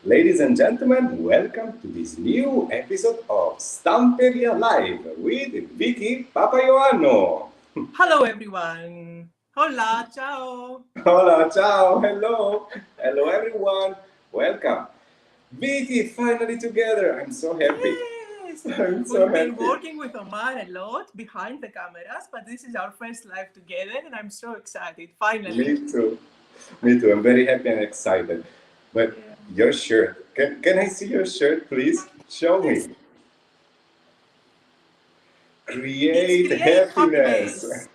Ladies and gentlemen, welcome to this new episode of Stamperia Live with Vicky Papaioannou. Hello, everyone. Hola, ciao. Hola, ciao, hello, hello everyone, welcome. Vicky, finally together. I'm so happy. Yes, I'm so we've been happy. working with Omar a lot behind the cameras, but this is our first live together, and I'm so excited. Finally. Me too. Me too. I'm very happy and excited. But Yeah. your shirt, can I see your shirt, please? Show Yes, me. it's Create create happiness. happiness.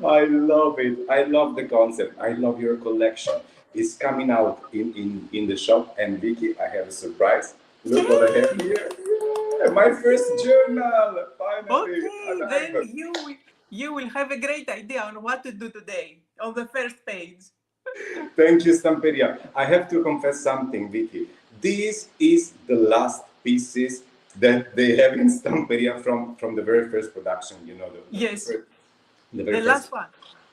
I love it. I love the concept. I love your collection. It's coming out in the shop. And Vicky, I have a surprise. Look what I have Yay! here. Yeah, my first journal. Finally, Okay, then alive. you will have a great idea on what to do today on the first page. Thank you, Stamperia. I have to confess something, Vicky. This is the last pieces that they have in Stamperia from the very first production. You know, Yes, the the very first. last one.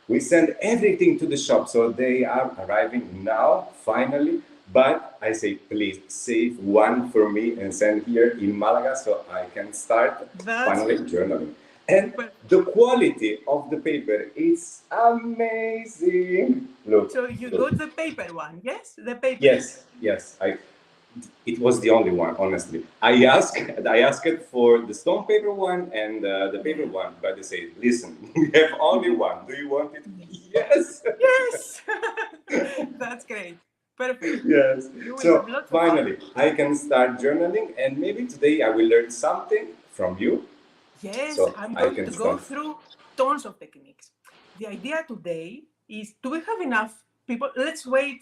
We send everything to the shop, so they are arriving now, finally. But I say, please save one for me and send here in Malaga so I can start That's finally journaling. And well, the quality of the paper is amazing. Look, so you look. got the paper one, yes? The paper. Yes, yes. It was the only one, honestly. I asked it for the stone paper one and the paper Yeah. one, but they say, listen, we have only one. Do you want it? Yes. Yes. Yes. That's great. Perfect. Yes. You will have So lots of fun. finally, I can start journaling, and maybe today I will learn something from you, Yes, so I'm I going can to go start. through tons of techniques. The idea today is, do we have enough people? Let's wait,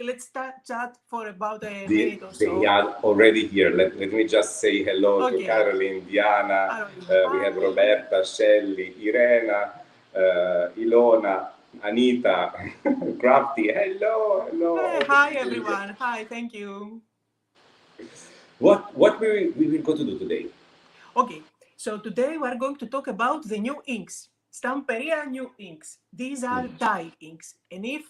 let's start chat for about a minute or They so. are already here. Let me just say hello to Okay. Caroline, Diana. Caroline, We have hi. Roberta, Shelley, Irena, Ilona, Anita, Crafty. Hello, hello, all the Hi, people here. everyone. Hi, thank you. What we will go to do today? Okay, so today we're going to talk about the new inks, Stamperia new inks. These are dye inks. And if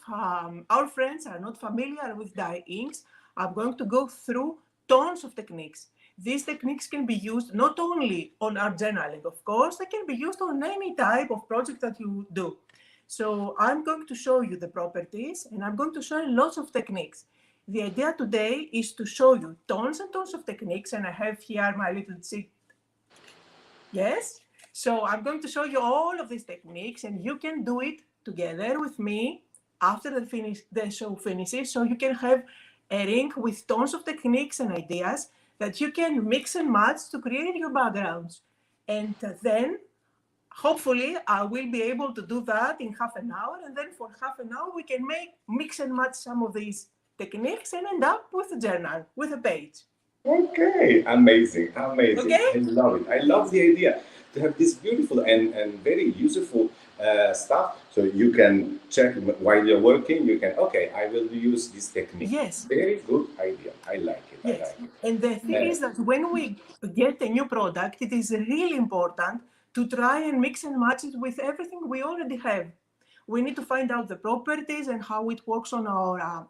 our friends are not familiar with dye inks, I'm going to go through tons of techniques. These techniques can be used not only on art journaling, of course, they can be used on any type of project that you do. So I'm going to show you the properties and I'm going to show you lots of techniques. The idea today is to show you tons and tons of techniques, and I have here my little sheet. Yes. So I'm going to show you all of these techniques, and you can do it together with me after the show finishes. So you can have a ring with tons of techniques and ideas that you can mix and match to create your backgrounds. And then hopefully I will be able to do that in half an hour. And then for half an hour, we can mix and match some of these techniques and end up with a journal, with a page. Okay, amazing, amazing. Okay? I love it. I love the idea to have this beautiful and very useful stuff. So you can check while you're working. You can, okay, I will use this technique. Yes. Very good idea. I like it. I Yes, like it. and the thing is that when we get a new product, it is really important to try and mix and match it with everything we already have. We need to find out the properties and how it works on our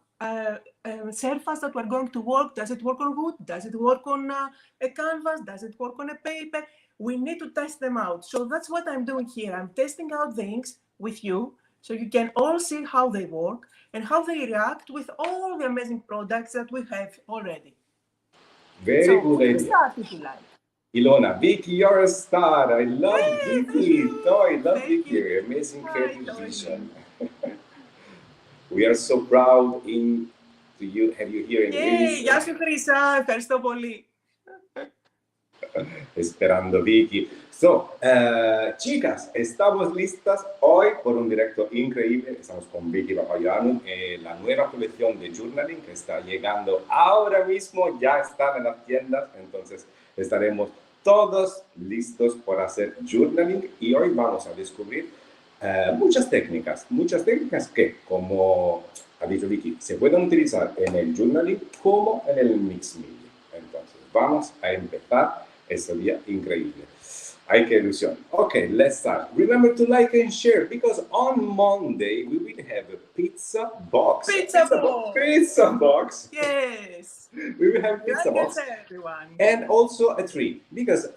surface that we're going to work. Does it work on wood? Does it work on a canvas? Does it work on a paper? We need to test them out. So that's what I'm doing here. I'm testing out the inks with you so you can all see how they work and how they react with all the amazing products that we have already. Very So good we can idea. start if you like. Ilona, Vicky, you're a star. I love Hey, thank Vicky. I you. love Thank you. Vicky. Amazing Hi, creative Tony. vision. We are so proud in to you have you here in Yay, Greece. γεια σου Χρυσά, ευχαριστώ πολύ. Esperando Vicky. So, chicas, estamos listas hoy por un directo increíble. Estamos con Vicky Papaioannou, la nueva colección de journaling que está llegando ahora mismo. Ya están en las tiendas, entonces estaremos todos listos por hacer journaling y hoy vamos a descubrir muchas técnicas que, como ha dicho Vicky, se pueden utilizar en el journaling como en el mix media. Entonces, vamos a empezar ese día increíble. Ay, qué ilusión. Okay, let's start. Remember to like and share because on Monday we will have a pizza box. Pizza box. Pizza box. Yes. We will have pizza Like box. everyone. And also a tree because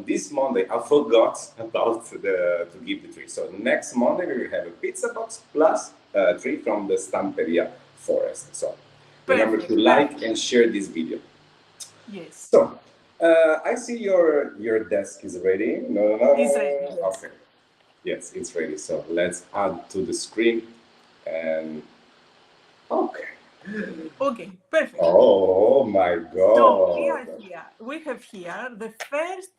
this Monday I forgot about to give the tree. So next Monday we will have a pizza box plus a tree from the Stamperia forest. So remember to like and share this video. Yes. So I see your desk is ready. No. It's ready. Yes. Okay. Yes, it's ready. So let's add to the screen and okay. Okay, perfect. Oh my God. So we have here the first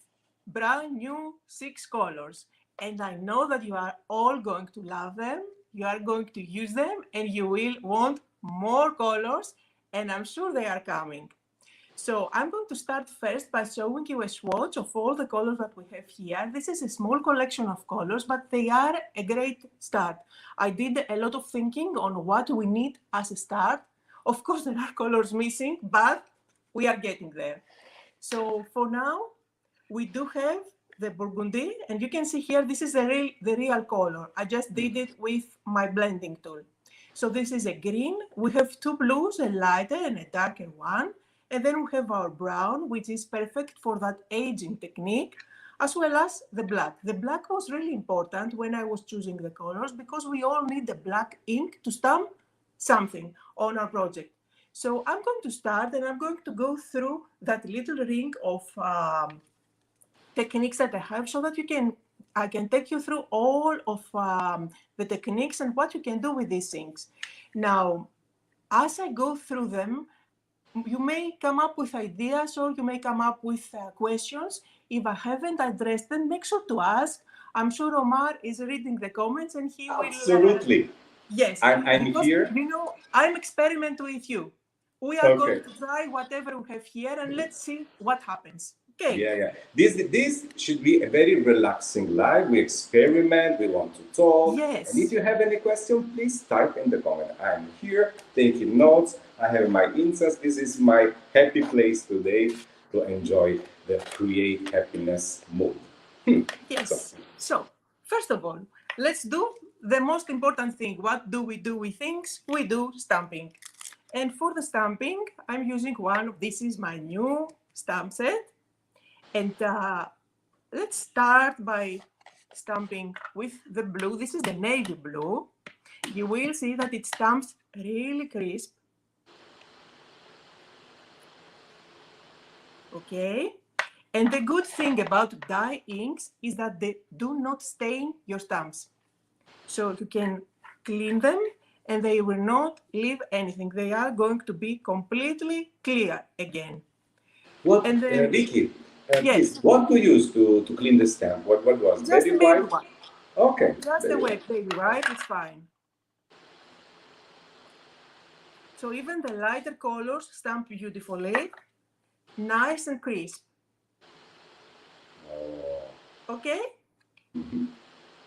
brand new 6 colors. And I know that you are all going to love them. You are going to use them and you will want more colors. And I'm sure they are coming. So I'm going to start first by showing you a swatch of all the colors that we have here. This is a small collection of colors, but they are a great start. I did a lot of thinking on what we need as a start. Of course, there are colors missing, but we are getting there. So for now, we do have the burgundy, and you can see here, this is the real color. I just did it with my blending tool. So this is a green. We have 2 blues, a lighter and a darker one. And then we have our brown, which is perfect for that aging technique, as well as the black. The black was really important when I was choosing the colors because we all need the black ink to stamp something on our project. So I'm going to start and I'm going to go through that little ring of techniques that I have so that I can take you through all of the techniques and what you can do with these things. Now, as I go through them, you may come up with ideas or you may come up with questions. If I haven't addressed them, make sure to ask. I'm sure Omar is reading the comments and he will... Absolutely. Yes. I'm because, here. You know, I'm experimenting with you. We are going to try whatever we have here and let's see what happens. Okay. Yeah. This should be a very relaxing live. We experiment, we want to talk. Yes. And if you have any question, please type in the comment. I'm here taking notes. I have my insights. This is my happy place today to enjoy the create happiness mood. Yes. So, first of all, let's do the most important thing. What do we do with things? We do stamping. And for the stamping, I'm using this is my new stamp set. And let's start by stamping with the blue. This is the navy blue. You will see that it stamps really crisp. Okay. And the good thing about dye inks is that they do not stain your stamps. So you can clean them and they will not leave anything. They are going to be completely clear again. What, and then, Vicky, yes. Please, what to use to clean the stamp? What was Just baby a baby white? white. Okay. Just the wet baby white, it's fine. So even the lighter colors stamp beautifully, nice and crisp. Okay?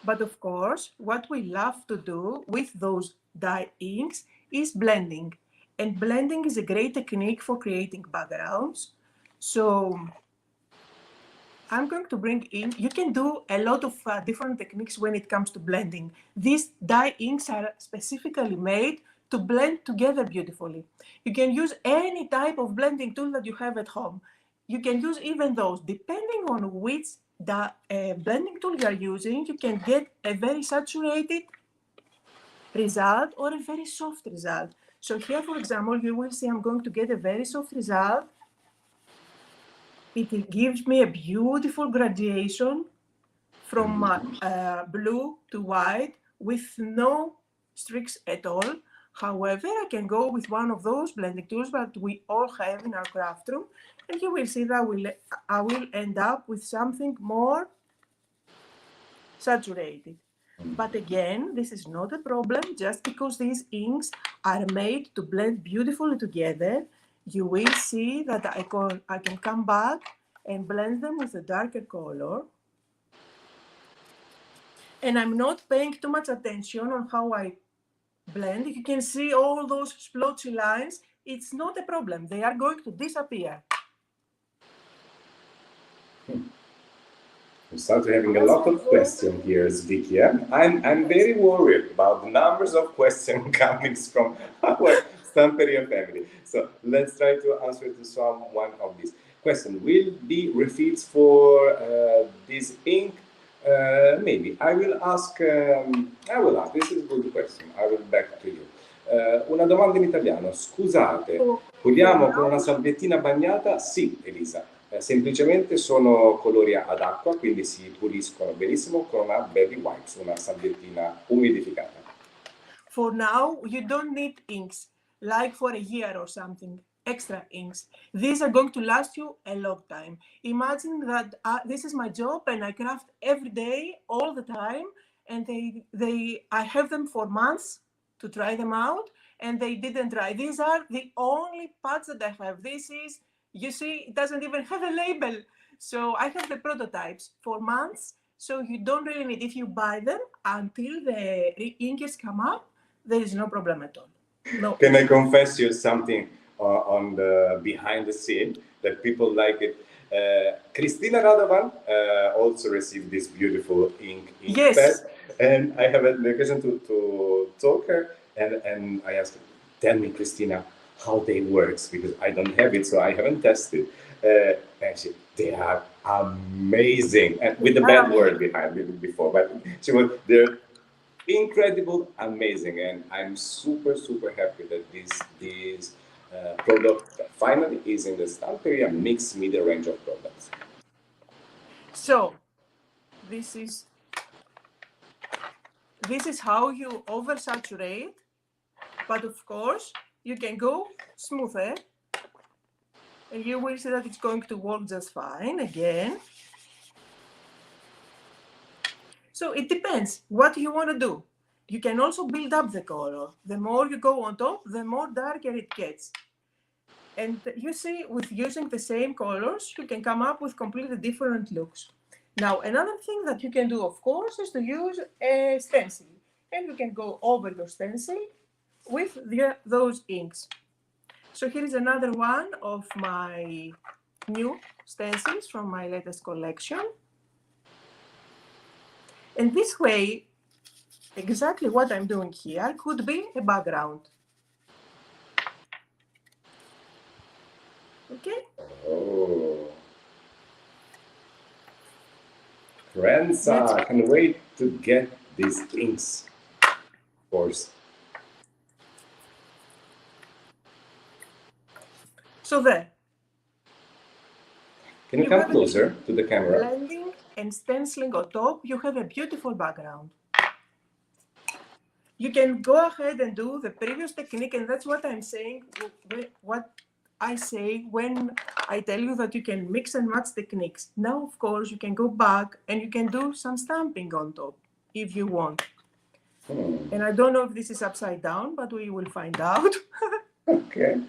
But of course, what we love to do with those dye inks is blending. And blending is a great technique for creating backgrounds. So I'm going to bring in, you can do a lot of different techniques when it comes to blending. These dye inks are specifically made to blend together beautifully. You can use any type of blending tool that you have at home. You can use even those. Depending on which blending tool you are using, you can get a very saturated result or a very soft result. So here, for example, you will see I'm going to get a very soft result. It gives me a beautiful gradation from blue to white with no streaks at all. However, I can go with one of those blending tools that we all have in our craft room, and you will see that I will end up with something more saturated. But again, this is not a problem. Just because these inks are made to blend beautifully together, you will see that I can come back and blend them with a darker color. And I'm not paying too much attention on how I blend. You can see all those splotchy lines. It's not a problem. They are going to disappear. I'm starting having a lot of questions here, Vicky. I'm very worried about the numbers of questions coming from our Stamperia family. So let's try to answer to one of these questions. Will be refills for this ink? Maybe. I will ask. This is a good question. I will back to you. Una domanda in italiano. Scusate, puliamo con una salviettina bagnata? Sì, Elisa. Semplicemente sono colori ad acqua, quindi si puliscono benissimo con una baby wipes, una salviettina umidificata. For now, you don't need inks, like for a year or something, extra inks. These are going to last you a long time. Imagine that this is my job and I craft every day, all the time, and I have them for months to try them out, and they didn't dry. These are the only parts that I have. This is, you see, it doesn't even have a label. So I have the prototypes for months, so you don't really need, if you buy them until the inkers come up, there is no problem at all. No. Can I confess you something on the behind the scene that people like it? Christina Radovan also received this beautiful ink Yes. pad, and I have the occasion to talk her, and I asked her, tell me, Christina, how they works, because I don't have it, so I haven't tested. And they are amazing, and with the bad word behind it before, but they're incredible, amazing, and I'm super happy that this product finally is in the Stamperia mixed media range of products. So this is how you oversaturate, but of course you can go smoother, and you will see that it's going to work just fine again. So it depends what you want to do. You can also build up the color. The more you go on top, the more darker it gets. And you see, with using the same colors, you can come up with completely different looks. Now, another thing that you can do, of course, is to use a stencil. And you can go over your stencil with those inks. So here is another one of my new stencils from my latest collection. And this way, exactly what I'm doing here could be a background. Okay? Oh. Friends, I can't wait to get these inks, of course. So there. Can you come closer to the camera? Blending and stenciling on top, you have a beautiful background. You can go ahead and do the previous technique, and that's what I'm saying, what I say when I tell you that you can mix and match techniques. Now, of course, you can go back and you can do some stamping on top if you want. And I don't know if this is upside down, but we will find out. Okay.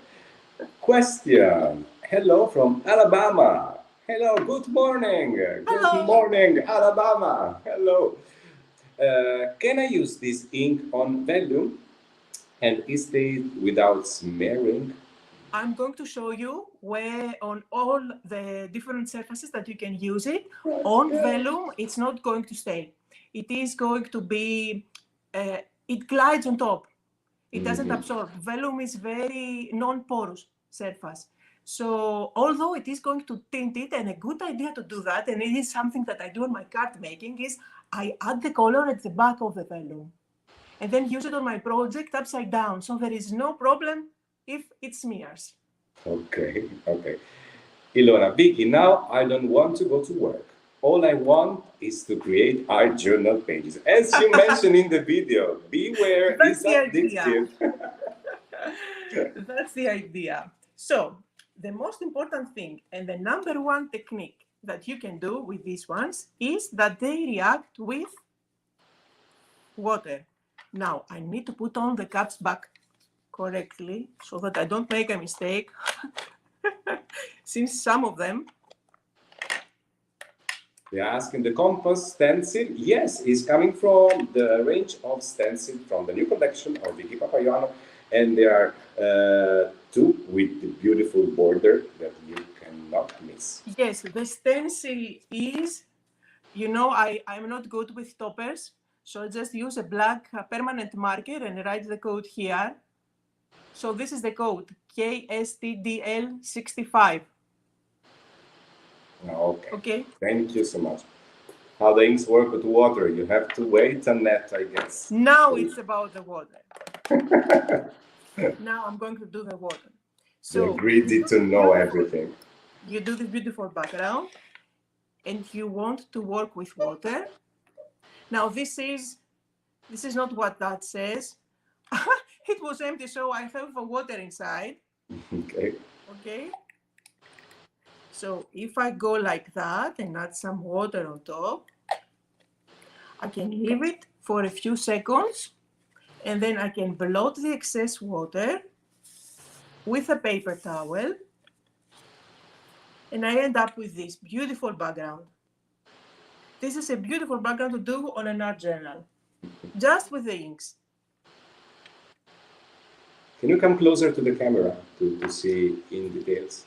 Question. Hello from Alabama. Hello, good morning. Hello. Good morning, Alabama. Hello. Can I use this ink on vellum, and is it without smearing? I'm going to show you where on all the different surfaces that you can use it. On vellum, it's not going to stay. It is going to be, it glides on top. It doesn't absorb. Vellum is very non-porous surface. So although it is going to tint it, and a good idea to do that, and it is something that I do in my card making, is I add the color at the back of the vellum and then use it on my project upside down. So there is no problem if it smears. Okay. Ilona, Vicky, now I don't want to go to work. All I want is to create art journal pages. As you mentioned in the video, beware, That's it's addictive. That's the idea. So the most important thing and the number one technique that you can do with these ones is that they react with water. Now, I need to put on the caps back correctly so that I don't make a mistake. Since some of them. They are asking the compass stencil. Yes, it's coming from the range of stencil from the new collection of Vicky Papaioannou, and there are two with the beautiful border that you cannot miss. Yes, the stencil is You know, I'm not good with toppers, so I'll just use a black permanent marker and write the code here. So this is the code, KSTDL65. Okay. Thank you so much. How the inks work with water? You have to wait on that, I guess. Now it's about the water. Now I'm going to do the water. So you're greedy to know everything. You do this beautiful background, and you want to work with water. Now this is not what that says. It was empty, so I have water inside. Okay. Okay. So if I go like that and add some water on top, I can leave it for a few seconds, and then I can blot the excess water with a paper towel, and I end up with this beautiful background. This is a beautiful background to do on an art journal, just with the inks. Can you come closer to the camera to see in details?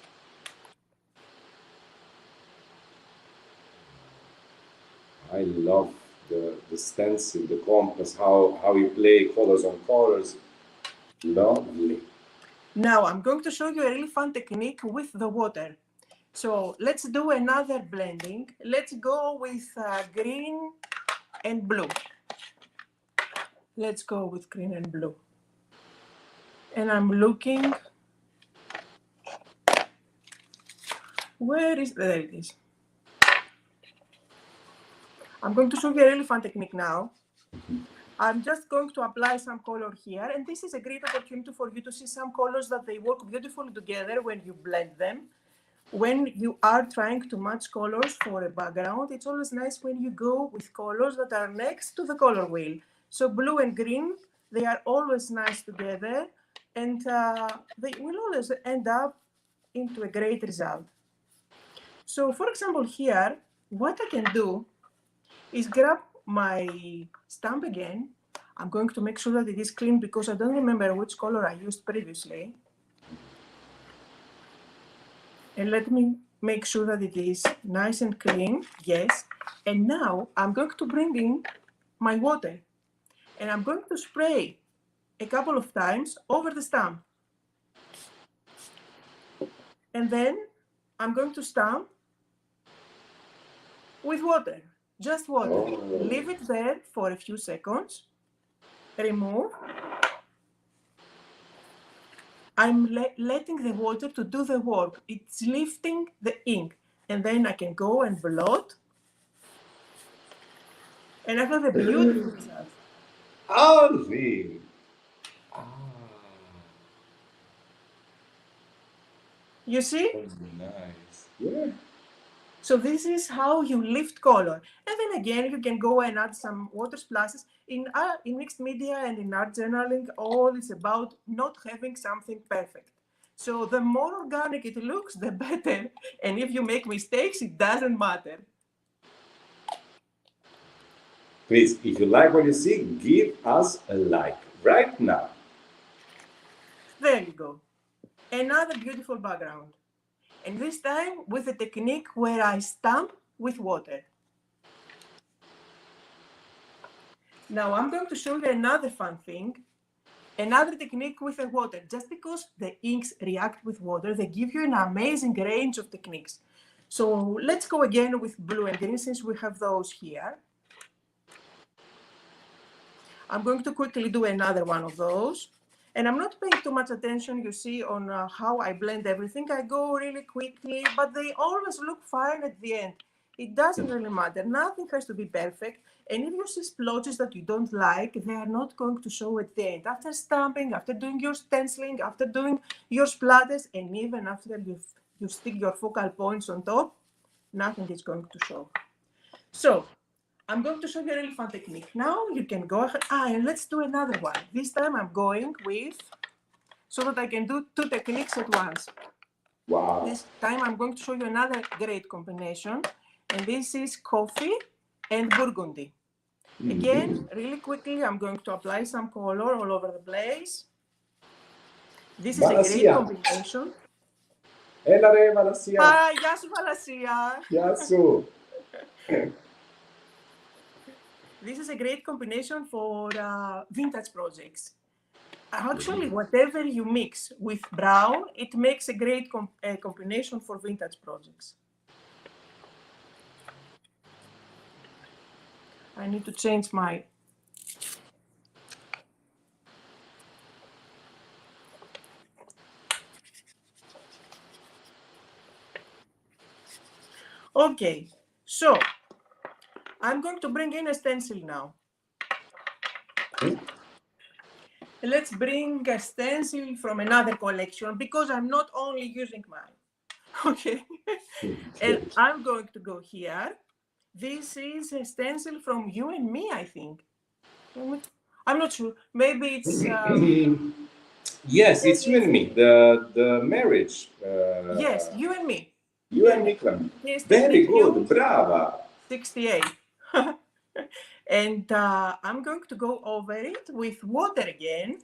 I love the stencil, the compass, how you play colors on colors. Lovely. Now I'm going to show you a really fun technique with the water. So let's do another blending. Let's go with green and blue. Let's go with green and blue. And I'm looking. Where is, there it is. I'm going to show you a really fun technique now. I'm just going to apply some color here, and this is a great opportunity for you to see some colors that they work beautifully together when you blend them. When you are trying to match colors for a background, it's always nice when you go with colors that are next to the color wheel. So blue and green, they are always nice together, and they will always end up into a great result. So for example here, what I can do is grab my stamp again. I'm going to make sure that it is clean because I don't remember which color I used previously. And let me make sure that it is nice and clean. Yes. And now I'm going to bring in my water. And I'm going to spray a couple of times over the stamp. And then I'm going to stamp with water. Just water. Oh. Leave it there for a few seconds. Remove. I'm letting the water to do the work. It's lifting the ink. And then I can go and blot. And I have a beautiful result. Lovely. You see? That's nice. Yeah. So this is how you lift color. And then again, you can go and add some water splashes. In mixed media and in art journaling, all is about not having something perfect. So the more organic it looks, the better. And if you make mistakes, it doesn't matter. Please, if you like what you see, give us a like right now. There you go. Another beautiful background. And this time with a technique where I stamp with water. Now I'm going to show you another fun thing. Another technique with the water. Just because the inks react with water, they give you an amazing range of techniques. So let's go again with blue and green since we have those here. I'm going to quickly do another one of those. And I'm not paying too much attention, you see, on how I blend everything. I go really quickly, but they always look fine at the end. It doesn't really matter. Nothing has to be perfect. And if you see splotches that you don't like, they are not going to show at the end. After stamping, after doing your stenciling, after doing your splatters, and even after you stick your focal points on top, nothing is going to show. So I'm going to show you a really fun technique. Now you can go ahead. And let's do another one. This time I'm going with, so that I can do two techniques at once. Wow. This time I'm going to show you another great combination. And this is coffee and burgundy. Again, really quickly, I'm going to apply some color all over the place. This is a great combination. Έλα ρε Βαλασία. Γεια σου Βαλασία. Γεια σου. This is a great combination for vintage projects. Actually, whatever you mix with brown, it makes a great combination for vintage projects. I need to change my... Okay, so I'm going to bring in a stencil now. Let's bring a stencil from another collection because I'm not only using mine. Okay, and I'm going to go here. This is a stencil from You and Me, I think. I'm not sure. Maybe it's... Yes, it's You and Me, the marriage. Yes, You and Me. You and Me club. Yes, Very good, brava. 68. And I'm going to go over it with water again,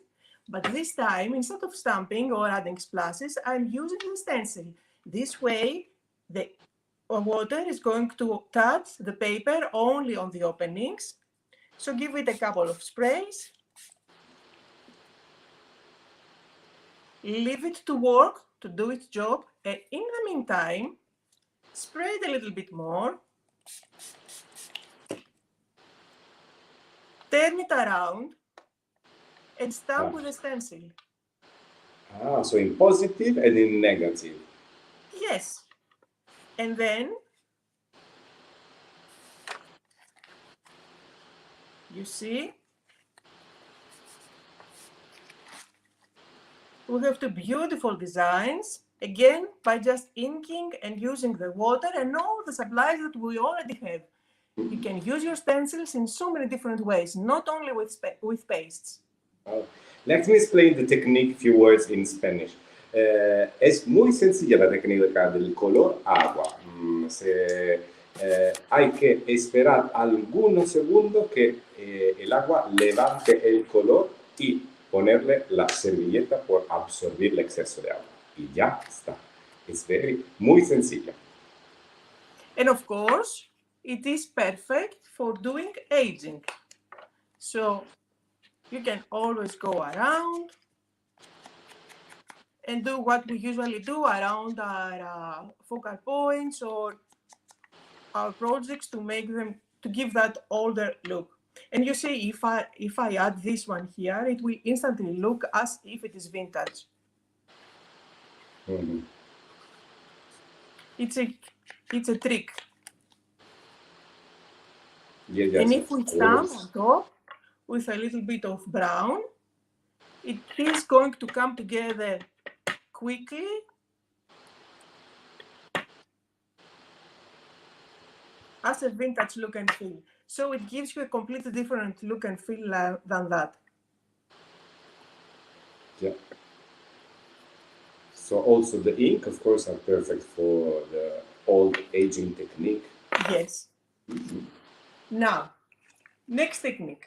but this time, instead of stamping or adding splashes, I'm using the stencil. This way, the water is going to touch the paper only on the openings. So give it a couple of sprays. Leave it to work, to do its job. And in the meantime, spray it a little bit more. Turn it around and stamp with a stencil. So in positive and in negative. Yes. And then you see, we have two beautiful designs, again, by just inking and using the water and all the supplies that we already have. You can use your stencils in so many different ways, not only with pastes. Let me explain the technique, few words in Spanish. Es muy sencilla la técnica del color agua. Hay que esperar algunos segundos que el agua levante el color y ponerle la servilleta por absorber el exceso de agua. Y ya está. Es muy sencilla. And of course, it is perfect for doing aging. So you can always go around and do what we usually do around our focal points or our projects to make them, to give that older look. And you see, if I add this one here, it will instantly look as if it is vintage. Mm-hmm. It's a trick. Yes, and if we stamp on top with a little bit of brown, it is going to come together quickly. As a vintage look and feel. So it gives you a completely different look and feel than that. Yeah. So also the ink, of course, are perfect for the old aging technique. Yes. Now, next technique.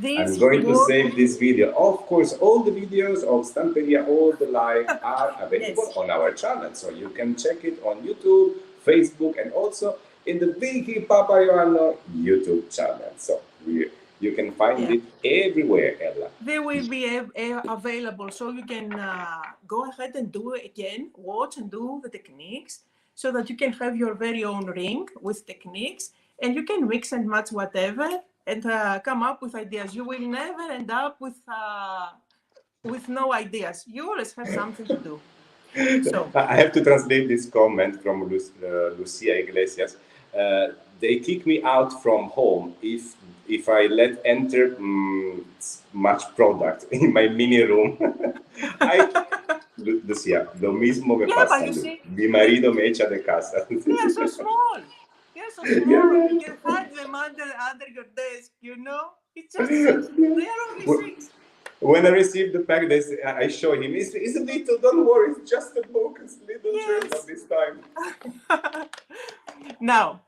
I'm going to save this video. Of course, all the videos of Stamperia, all the live are available on our channel. So you can check it on YouTube, Facebook, and also in the Vicky Papaioannou YouTube channel. So you can find it everywhere, Ella. They will be available, so you can go ahead and do it again, watch and do the techniques, so that you can have your very own ring with techniques, and you can mix and match whatever, and come up with ideas. You will never end up with no ideas. You always have something to do. So I have to translate this comment from Lucia Iglesias. They kick me out from home if I let enter much product in my mini room. Lucia, lo mismo me pasa. Mi marido me echa de casa. They are so small. They're so small. You can hide them under your desk, you know? It's just 6. They are only 6. When I received the package, I show him, it's a little, don't worry, it's just a book, it's a little journal this time. Now,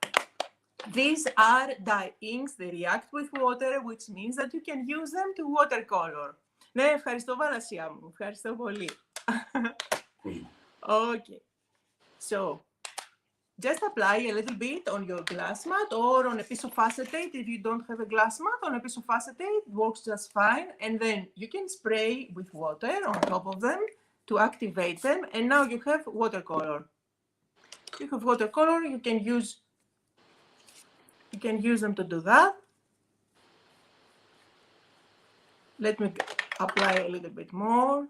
these are dye inks, they react with water, which means that you can use them to watercolor. Ναι, ευχαριστώ Βαλασία μου, ευχαριστώ πολύ. Okay, so just apply a little bit on your glass mat or on a piece of acetate. If you don't have a glass mat, on a piece of acetate works just fine. And then you can spray with water on top of them to activate them. And now you have watercolor. You have watercolor, you can use them to do that. Let me apply a little bit more.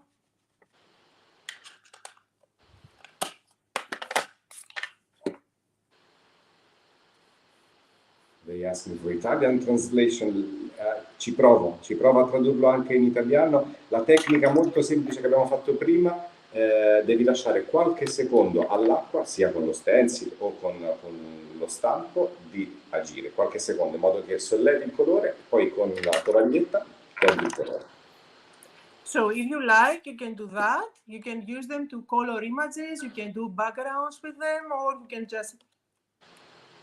They ask me for Italian translation, ci provo a tradurlo anche in italiano. La tecnica molto semplice che abbiamo fatto prima, devi lasciare qualche secondo all'acqua, sia con lo stencil o con lo stampo, di agire, qualche secondo, in modo che sollevi il colore, poi con la tovaglietta togli il colore. So if you like, you can do that. You can use them to color images, you can do backgrounds with them, or you can just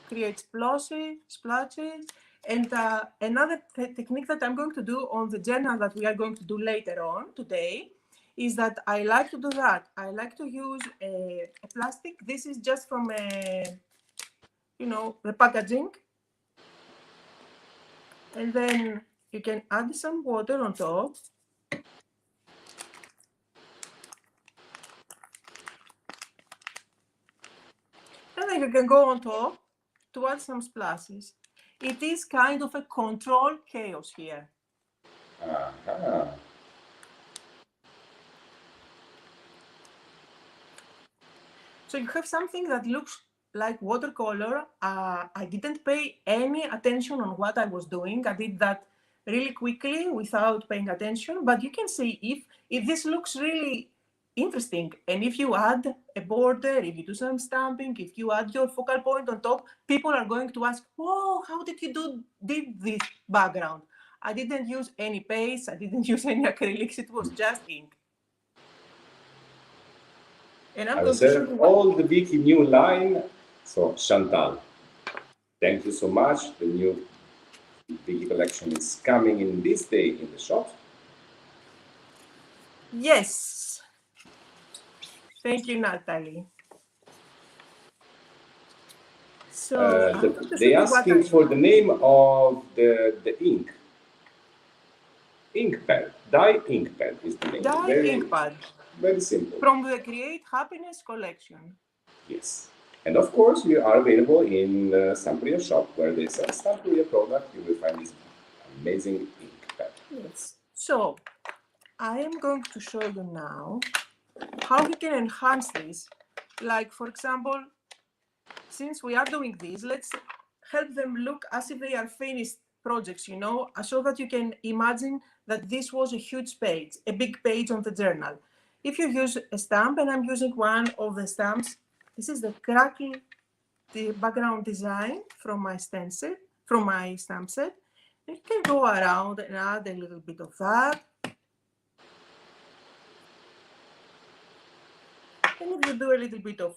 create splashes. And another technique that I'm going to do on the journal that we are going to do later on today is that I like to do that. I like to use a plastic. This is just from the packaging. And then you can add some water on top. And then you can go on top to add some splashes. It is kind of a controlled chaos here. So you have something that looks like watercolor. I didn't pay any attention on what I was doing. I did that really quickly without paying attention. But you can see if this looks really interesting, and if you add a border, if you do some stamping, if you add your focal point on top, people are going to ask, "Oh, how did you did this background?" I didn't use any paste. I didn't use any acrylics. It was just ink. And I'm going to show you all the Vicky new line. So Chantal, thank you so much. The new Vicky collection is coming in this day in the shop. Yes. Thank you, Natalie. So they're asking for the name of the ink. Ink pad. Dye ink pad is the name. Dye ink pad. Very simple. From the Create Happiness collection. Yes. And of course, you are available in Stamperia shop, where they sell Stamperia product. You will find this amazing ink pad. Yes. So I am going to show you now how we can enhance this. Like, for example, since we are doing this, let's help them look as if they are finished projects, so that you can imagine that this was a huge page, a big page on the journal. If you use a stamp, and I'm using one of the stamps, this is the background design from my stencil, from my stamp set. You can go around and add a little bit of that. And if you do a little bit of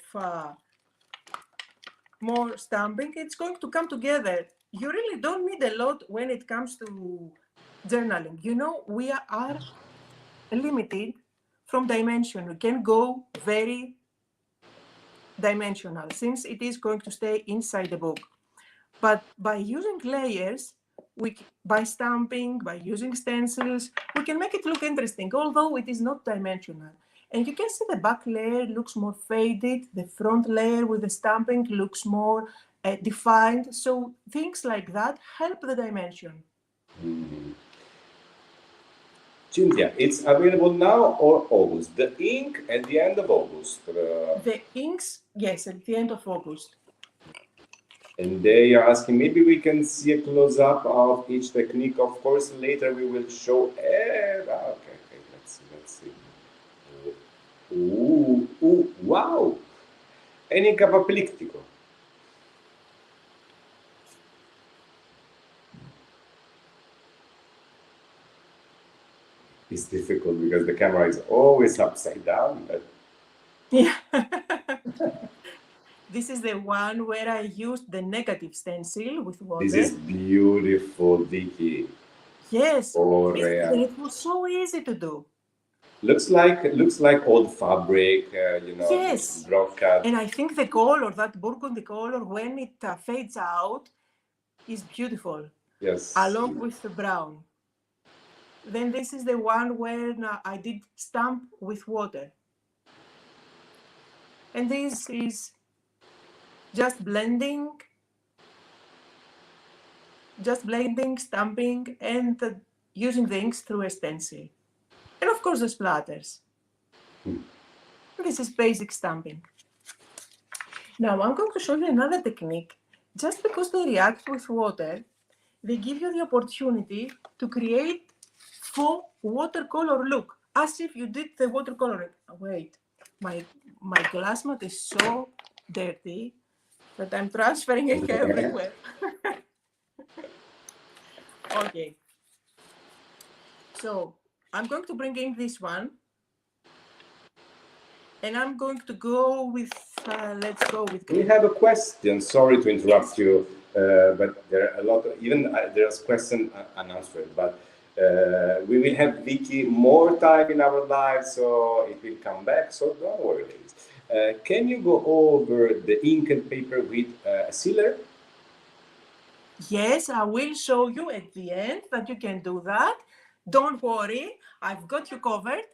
more stamping, it's going to come together. You really don't need a lot when it comes to journaling. We are limited from dimension. We can go very dimensional since it is going to stay inside the book. But by using layers, by stamping, by using stencils, we can make it look interesting, although it is not dimensional. And you can see the back layer looks more faded. The front layer with the stamping looks more defined. So things like that help the dimension. Cynthia, it's available now or August? The ink at the end of August? The inks, yes, at the end of August. And they are asking, maybe we can see a close-up of each technique. Of course, later we will show. Okay, let's see. Wow! È incapaplictico. It's difficult because the camera is always upside down. But... Yeah. This is the one where I used the negative stencil with water. This is beautiful, Vicky. Yes. It was so easy to do. Looks like old fabric, you know, Yes, brocade. and I think the color, that burgundy color, when it fades out, is beautiful, Yes. along with the brown. Then this is the one where I did stamp with water. And this is just blending, stamping, and using the inks through a stencil. And of course the splatters. This is basic stamping. Now I'm going to show you another technique. Just because they react with water, they give you the opportunity to create faux watercolor look, as if you did the watercoloring. Wait, my glass mat is so dirty that I'm transferring it everywhere. Okay. So I'm going to bring in this one. And I'm going to go with, let's go with green. We have a question. Sorry to interrupt you, but there are a lot of, even there's question unanswered, but we will have Vicky more time in our live, so it will come back, so don't worry. Can you go over the ink and paper with a sealer? Yes, I will show you at the end that you can do that. Don't worry, I've got you covered.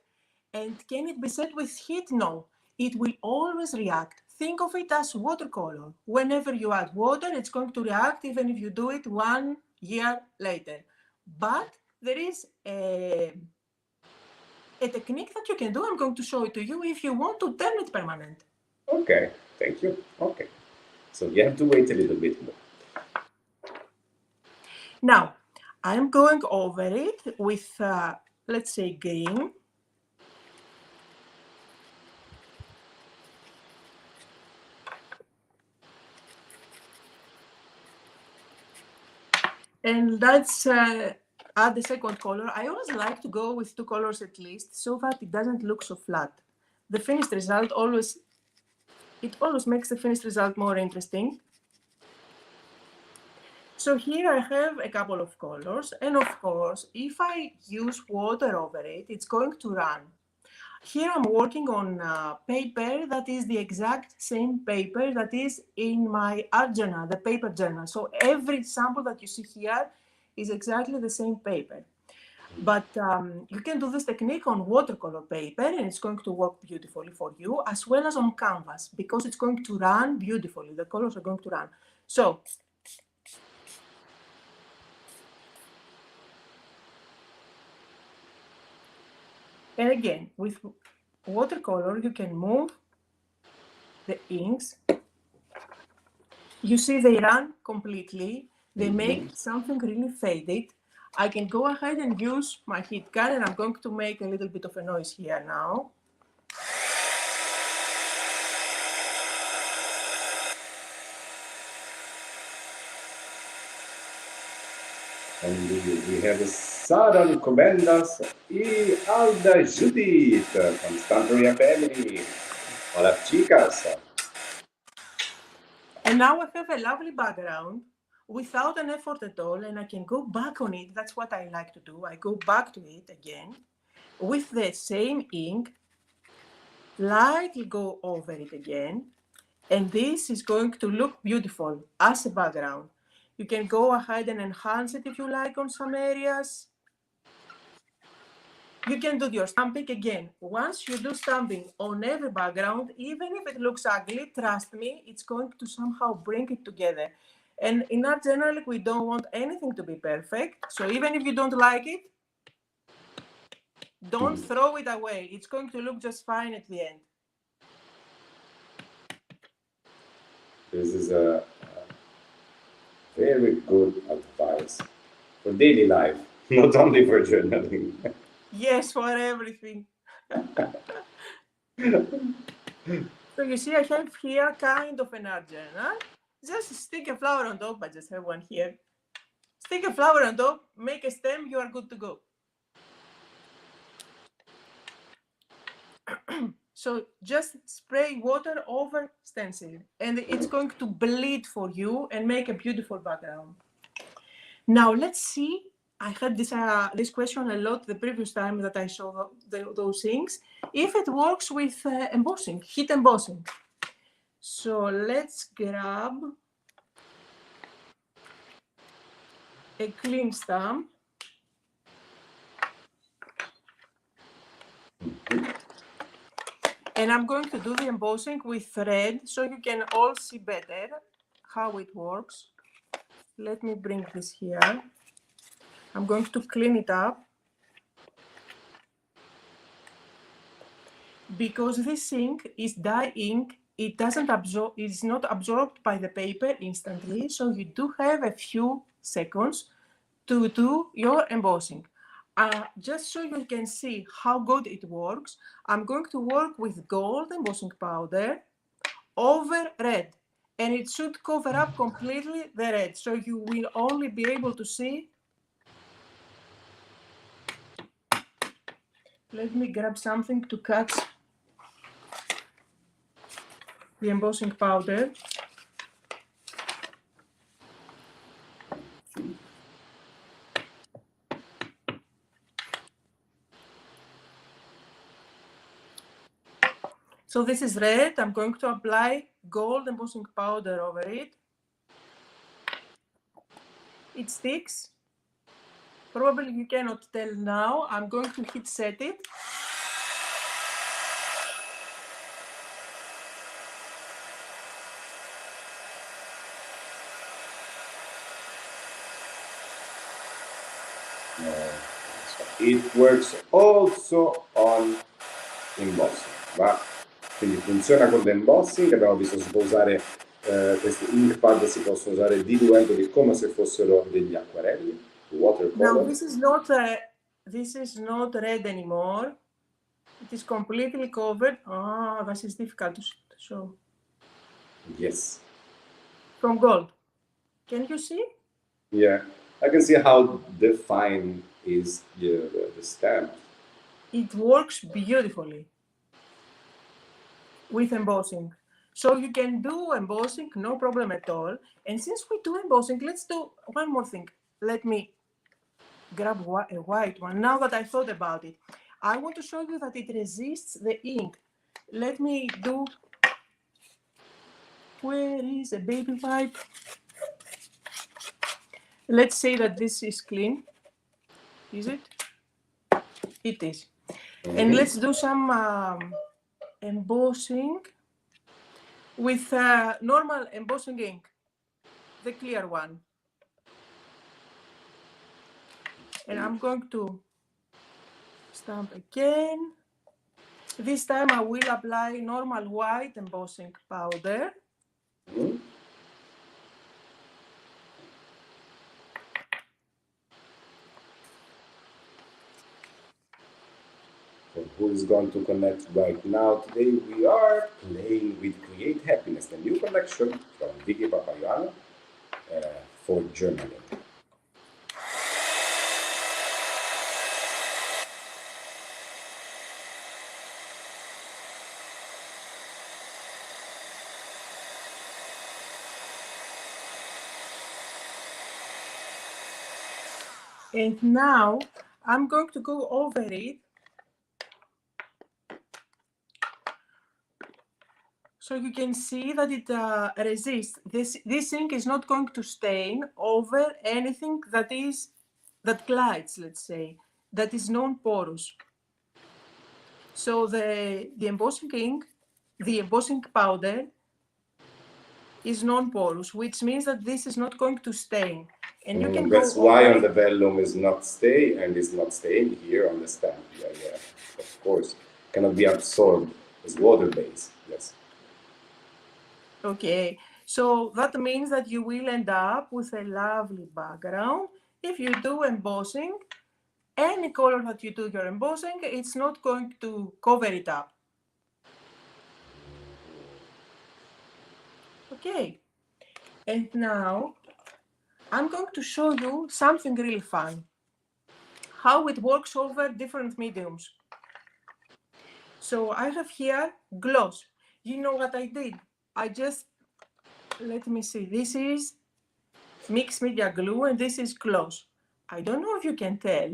And can it be set with heat? No, it will always react. Think of it as watercolor. Whenever you add water, it's going to react even if you do it 1 year later. But there is a technique that you can do. I'm going to show it to you if you want to turn it permanent. Okay, thank you. Okay, so you have to wait a little bit more. Now, I'm going over it with, let's say, green. And let's add the second color. I always like to go with 2 colors at least, so that it doesn't look so flat. The finished result always makes the finished result more interesting. So here I have a couple of colors, and of course, if I use water over it, it's going to run. Here I'm working on paper that is the exact same paper that is in my art journal, the paper journal. So every sample that you see here is exactly the same paper. But you can do this technique on watercolor paper and it's going to work beautifully for you, as well as on canvas, because it's going to run beautifully. The colors are going to run. So and again, with watercolor, you can move the inks. You see they run completely. They make something really faded. I can go ahead and use my heat gun, and I'm going to make a little bit of a noise here now. And we have Sara recomendas y Alda Judith from Stamperia family. Hola, chicas. And now I have a lovely background without an effort at all, and I can go back on it. That's what I like to do. I go back to it again with the same ink, lightly go over it again, and this is going to look beautiful as a background. You can go ahead and enhance it if you like on some areas. You can do your stamping again. Once you do stamping on every background, even if it looks ugly, trust me, it's going to somehow bring it together. And in art generally, we don't want anything to be perfect. So even if you don't like it, don't throw it away. It's going to look just fine at the end. This is a very good advice for daily life, not only for journaling. Yes, for everything. So you see, I have here kind of an art journal. Just stick a flower on top. I just have one here. Stick a flower on top, make a stem, you are good to go. So just spray water over stencil, and it's going to bleed for you and make a beautiful background. Now let's see I had this question a lot the previous time that I saw those things. If it works with embossing, heat embossing. So let's grab a clean stamp. And I'm going to do the embossing with red so you can all see better how it works. Let me bring this here. I'm going to clean it up. Because this ink is dye ink, it doesn't absorb, it's not absorbed by the paper instantly, so you do have a few seconds to do your embossing. Just so you can see how good it works, I'm going to work with gold embossing powder over red, and it should cover up completely the red, so you will only be able to see. Let me grab something to catch the embossing powder. So this is red. I'm going to apply gold embossing powder over it. It sticks. Probably you cannot tell now. I'm going to heat set it. It works also on embossing, va? Quindi funziona con l'embossing, abbiamo visto si può usare questi ink pad, si possono usare diluendoli come se fossero degli acquarelli, watercolor. Now this is not red anymore. It is completely covered. Oh, this is difficult to show. Yes. From gold. Can you see? Yeah, I can see how defined is the stamp. It works beautifully with embossing. So you can do embossing, no problem at all. And since we do embossing, let's do one more thing. Let me grab a white one. Now that I thought about it, I want to show you that it resists the ink. Let me do, where is a baby wipe? Let's say that this is clean. Is it? It is. And let's do some embossing with normal embossing ink, the clear one. And I'm going to stamp again. This time I will apply normal white embossing powder. So who is going to connect right now? Today we are playing with Create Happiness, the new collection from Vicky Papaioannou for journaling. And now I'm going to go over it so you can see that it resists. This ink is not going to stain over anything that glides, let's say, that is non-porous. So the embossing ink, the embossing powder is non-porous, which means that this is not going to stain. And you can that's why on the vellum is not stay and is not staying here on the stamp. Yeah, of course. Cannot be absorbed. It's water-based, yes. Okay, so that means that you will end up with a lovely background. If you do embossing, any color that you do your embossing, it's not going to cover it up. Okay, and now I'm going to show you something really fun, how it works over different mediums. So I have here gloss. You know what I did? Let me see, this is mixed media glue and this is gloss. I don't know if you can tell.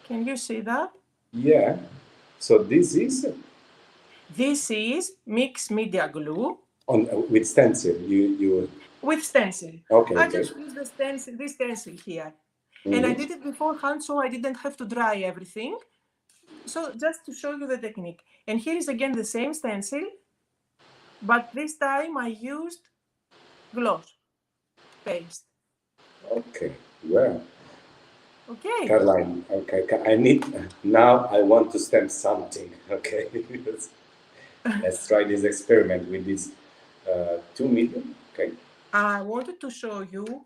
Can you see that? Yeah. So this is This is mixed media glue. with stencil. You With stencil. okay, I okay. just use the stencil, this stencil here. And I did it beforehand, so I didn't have to dry everything. So just to show you the technique. And here is again the same stencil, but this time I used gloss paste. Okay. Well, Okay. Caroline. Okay. I need now. I want to stamp something. Okay. Let's try this experiment with this 2 medium. Okay. I wanted to show you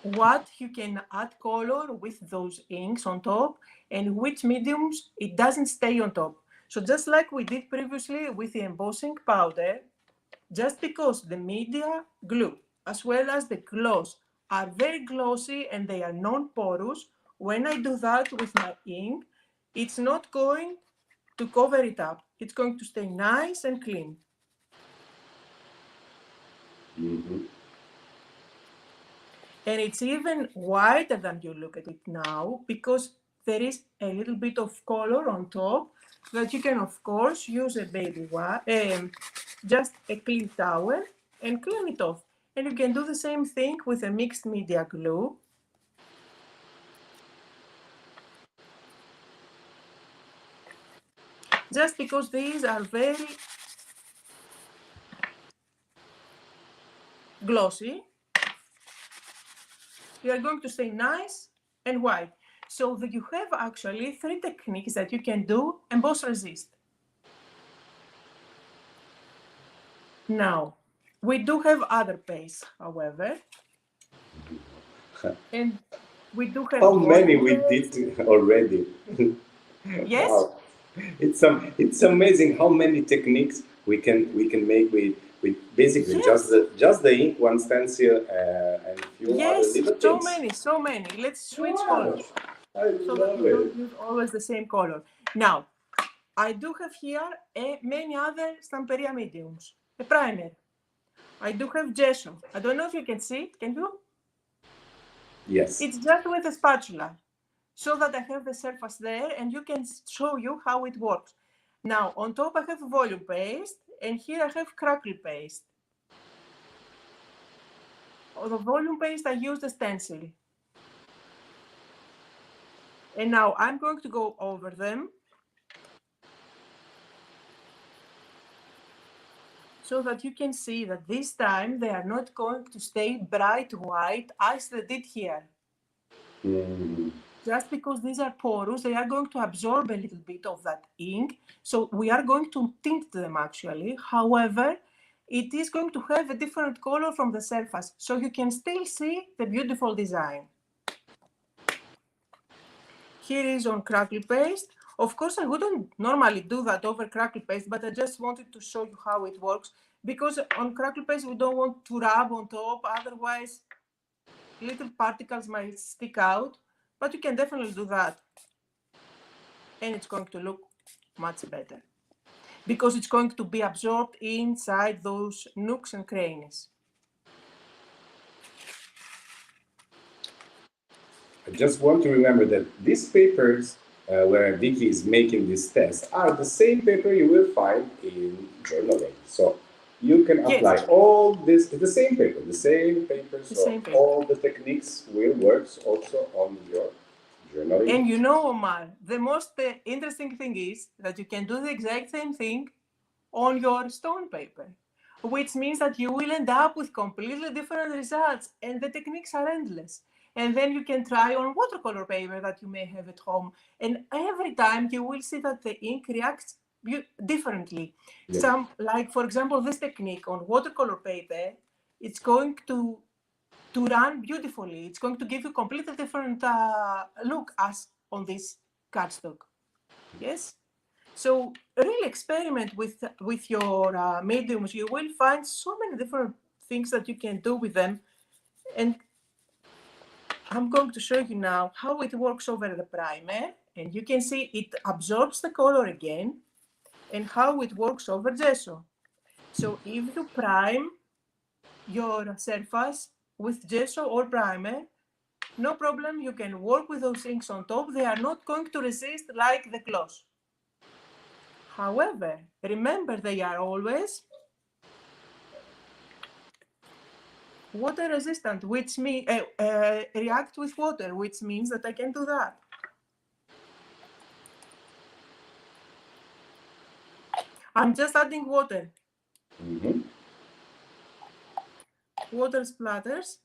what you can add color with those inks on top and which mediums it doesn't stay on top. So just like we did previously with the embossing powder, just because the media glue as well as the gloss are very glossy and they are non-porous, when I do that with my ink, it's not going to cover it up. It's going to stay nice and clean. And it's even whiter than you look at it now because there is a little bit of color on top that you can, of course, use a baby wipe, just a clean towel and clean it off. And you can do the same thing with a mixed media glue. Just because these are very glossy, they are going to stay nice and white. So that you have actually 3 techniques that you can do emboss resist. Now, we do have other pastes, however, and we do have How many volume we paste. did already? Yes? Wow. It's amazing how many techniques we can make with basically Yes. just the ink, one stencil, and a few other Yes, little so things. many, so many. Let's switch Wow, colors I so that love we it. don't use always the same color. Now, I do have here many other Stamperia mediums. A primer. I do have gesso. I don't know if you can see it. Can you? Yes. It's just with a spatula, so that I have the surface there and you can show you how it works. Now, on top I have volume paste and here I have crackle paste. On the volume paste I use the stencil. And now I'm going to go over them so that you can see that this time they are not going to stay bright white as they did here. Just because these are porous, they are going to absorb a little bit of that ink. So we are going to tint them actually. However, it is going to have a different color from the surface. So you can still see the beautiful design. Here is on crackle paste. Of course, I wouldn't normally do that over crackle paste, but I just wanted to show you how it works. Because on crackle paste, we don't want to rub on top. Otherwise, little particles might stick out. But you can definitely do that. And it's going to look much better because it's going to be absorbed inside those nooks and crannies. I just want to remember that these papers where Vicky is making this test are the same paper you will find in journaling. So you can apply Yes, all this, the same paper, the so same paper. all the techniques will work also on your journaling. And you know, Omar, the most interesting thing is that you can do the exact same thing on your stone paper, which means that you will end up with completely different results and the techniques are endless. And then you can try on watercolor paper that you may have at home. And every time you will see that the ink reacts differently. Yeah. Some, like for example, this technique on watercolor paper, it's going to run beautifully. It's going to give you completely different look as on this cardstock. Yes? So really experiment with your mediums. You will find so many different things that you can do with them. And I'm going to show you now how it works over the primer. And you can see it absorbs the color again and how it works over gesso. So if you prime your surface with gesso or primer, no problem, you can work with those inks on top. They are not going to resist like the gloss. However, remember they are always water resistant, which means react with water, which means that I can do that. I'm just adding water. Water splatters.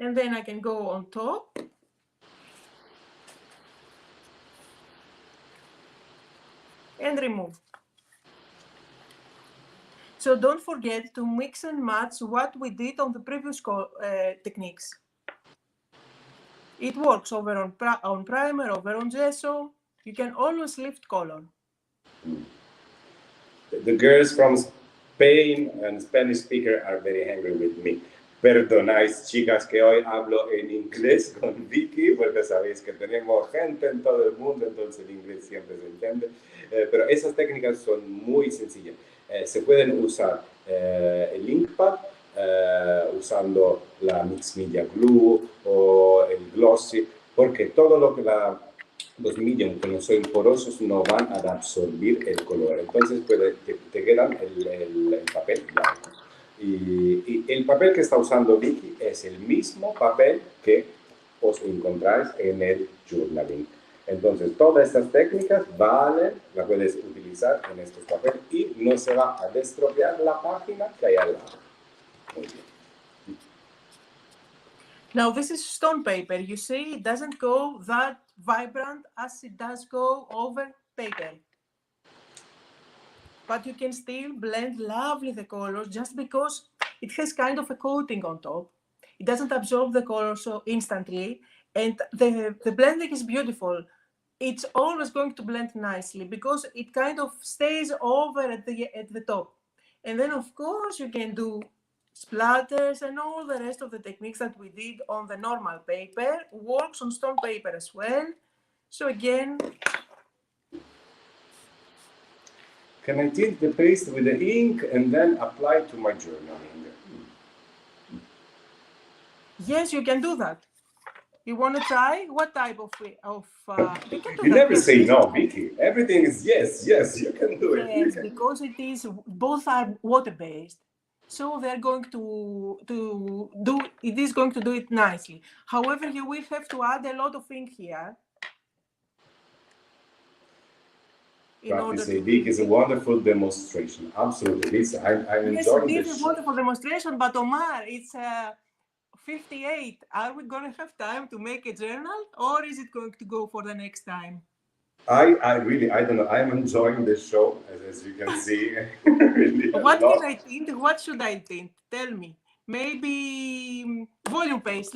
And then I can go on top. And remove. So don't forget to mix and match what we did on the previous techniques. It works over on primer, over on gesso. You can always lift color. The girls from Spain and Spanish speaker are very angry with me. Perdonáis, chicas, que hoy hablo en inglés con Vicky, porque sabéis que tenemos gente en todo el mundo, entonces el inglés siempre se entiende. Pero esas técnicas son muy sencillas. Se pueden usar el inkpad, usando la Mix Media Glue o el Glossy, porque todo lo que los medium que no son porosos no van a absorbir el color. Entonces te quedan el papel blanco. Y el papel que está usando Vicky es el mismo papel que os encontráis en el journaling. Entonces, todas estas técnicas valen, las puedes utilizar en estos papeles y no se va a destropear la página que hay al lado. Muy bien. Now, this is stone paper. You see, it doesn't go that vibrant as it does go over paper. But you can still blend lovely the colors just because it has kind of a coating on top. It doesn't absorb the color so instantly, and the blending is beautiful. It's always going to blend nicely because it kind of stays over at the top. And then, of course, you can do splatters and all the rest of the techniques that we did on the normal paper. Works on stone paper as well. So again, can I tint the paste with the ink and then apply to my journaling? Yes, you can do that. You want to try? What type of you can do You that. never say no, Vicky. Everything is yes, you can do it. Yes, because it is, both are water-based. So they're going to do, it is going to do it nicely. However, you will have to add a lot of ink here. Practice Vicky is a wonderful demonstration. Absolutely. I'm enjoying this. Yes, it is a wonderful demonstration, but Omar, it's 58. Are we going to have time to make a journal, or is it going to go for the next time? I really, I don't know. I'm enjoying this show, as you can see. Really what can I tint? What should I tint? Tell me. Maybe volume paste,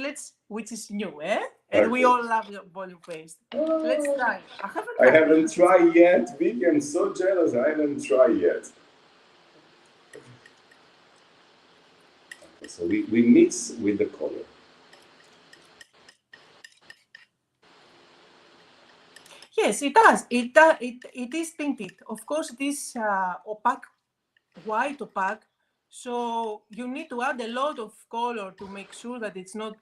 which is new, eh? And we all love volume paste. Let's try. I haven't tried yet, Vicky. I'm so jealous. I haven't tried yet. Okay, so we mix with the color. Yes, it does. It is tinted. Of course, it is opaque, white opaque. So you need to add a lot of color to make sure that it's not.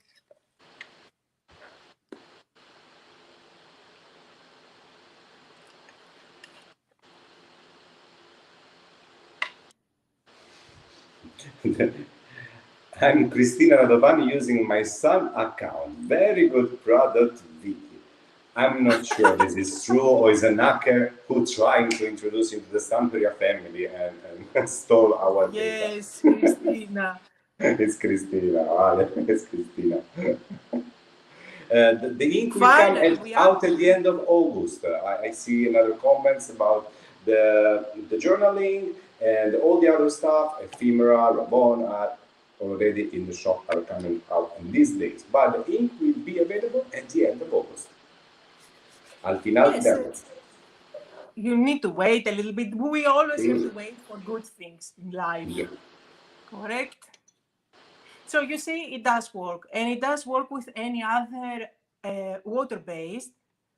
I'm Cristina Radovani using my son's account. Very good product, Vicky. I'm not sure this is true or is an hacker who trying to introduce into the Stamperia family and stole our data. Yes, Cristina. It's Cristina, vale, it's Cristina. The ink will come out at the end of August. I see another comments about the journaling and all the other stuff, ephemera, Rabon are already in the shop, are coming out in these days. But the ink will be available at the end of August. Al final de agosto. You need to wait a little bit. We always have to wait for good things in life. Yeah. Correct? So you see, it does work. And it does work with any other water-based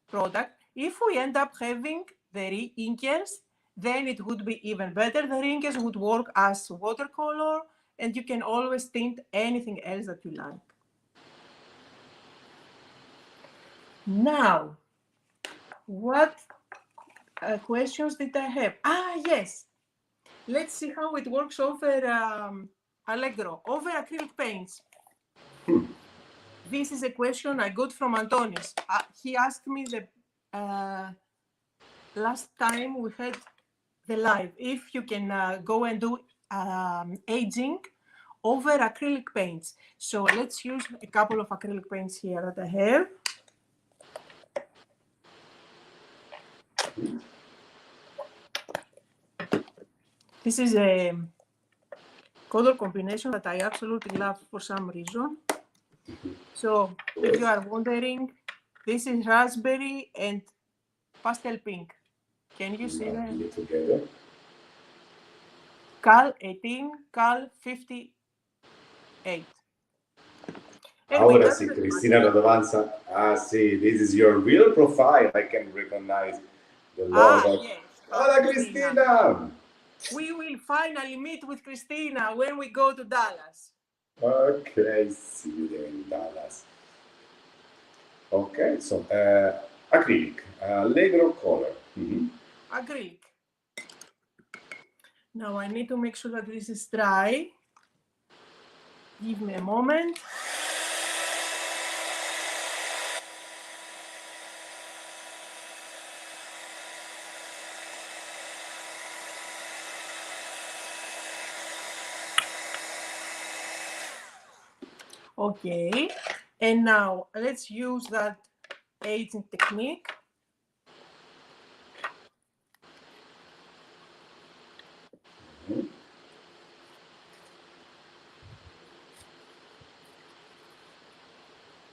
product. If we end up having the re-inkers, then it would be even better. The re-inkers would work as watercolor and you can always tint anything else that you like. Now, what questions did I have? Yes. Let's see how it works over Allegro, over acrylic paints. This is a question I got from Antonis. He asked me the last time we had the live if you can go and do aging over acrylic paints. So let's use a couple of acrylic paints here that I have. This is a color combination that I absolutely love for some reason. So if you are wondering, this is raspberry and pastel pink. Can you see that? Together. Cal 18, Cal 58. Ahora sí, Cristina Radovanza. Sí, this is your real profile. I can recognize the logo. Yes. Hola, Cristina. We will finally meet with Cristina when we go to Dallas. Okay, see you there in Dallas. Okay, so acrylic, Allegro color. Acrylic. Now I need to make sure that this is dry. Give me a moment. Okay, and now let's use that aging technique.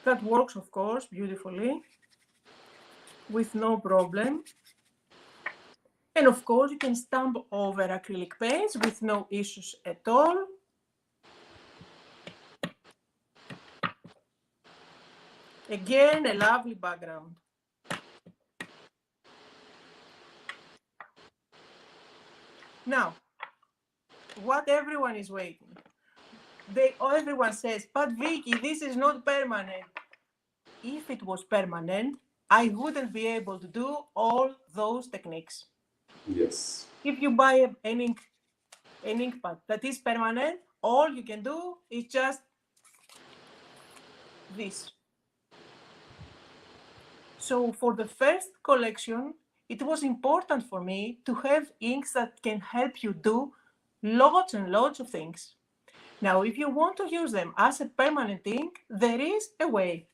That works, of course, beautifully, with no problem. And of course, you can stamp over acrylic paints with no issues at all. Again, a lovely background. Now, what everyone is waiting. Everyone says, but Vicky, this is not permanent. If it was permanent, I wouldn't be able to do all those techniques. Yes. If you buy an ink pad that is permanent, all you can do is just this. So for the first collection, it was important for me to have inks that can help you do lots and lots of things. Now, if you want to use them as a permanent ink, there is a way.